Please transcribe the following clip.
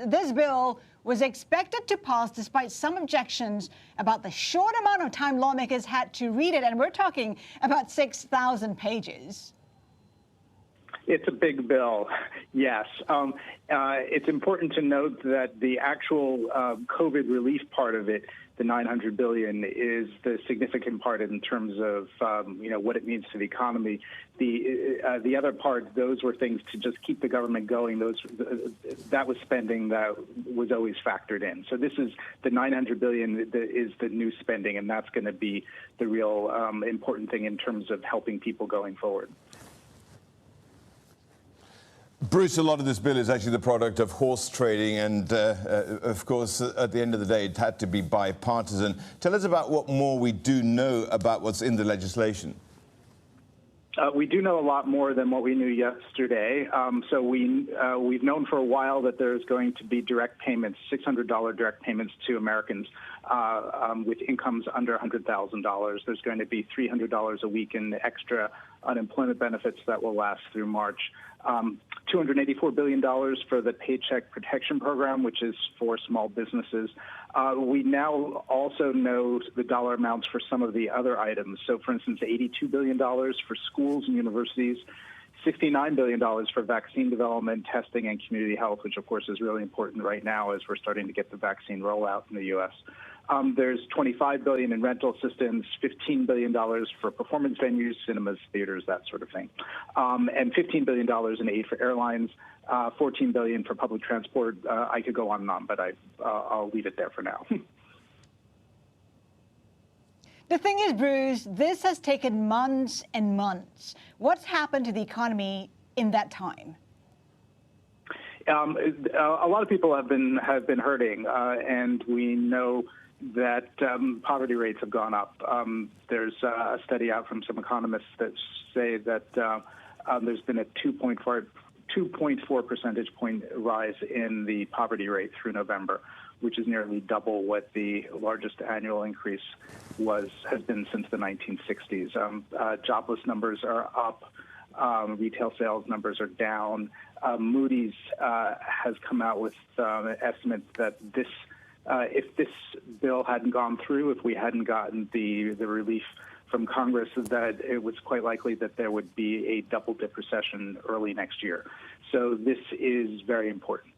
This bill was expected to pass despite some objections about the short amount of time lawmakers had to read it, and we're talking about 6,000 pages. It's a big bill, yes. It's important to note that the actual COVID relief part of it, the $900 billion, is the significant part in terms of what it means to the economy. The other part, those were things to just keep the government going. That was spending that was always factored in. So this is the $900 billion is the new spending, and that's going to be the real important thing in terms of helping people going forward. Bruce, a lot of this bill is actually the product of horse trading, and of course, at the end of the day, it had to be bipartisan. Tell us about what more we do know about what's in the legislation. We do know a lot more than what we knew yesterday. So we've known for a while that there's going to be direct payments, $600 direct payments to Americans with incomes under $100,000. There's going to be $300 a week in extra unemployment benefits that will last through March. $284 billion for the Paycheck Protection Program, which is for small businesses. We now also know the dollar amounts for some of the other items. So, for instance, $82 billion for schools and universities, $69 billion for vaccine development, testing, and community health, which, of course, is really important right now as we're starting to get the vaccine rollout in the U.S. There's $25 billion in rental assistance, $15 billion for performance venues, cinemas, theaters, that sort of thing, and $15 billion in aid for airlines, $14 billion for public transport. I could go on and on, but I'll leave it there for now. The thing is, Bruce, this has taken months and months. What's happened to the economy in that time? A lot of people have been hurting, and we know that poverty rates have gone up. There's a study out from some economists that say that there's been a 2.4 percentage point rise in the poverty rate through November, which is nearly double what the largest annual increase has been since the 1960s. Jobless numbers are up. Retail sales numbers are down. Moody's has come out with estimates that if this bill hadn't gone through, if we hadn't gotten the relief from Congress, that it was quite likely that there would be a double-dip recession early next year. So this is very important.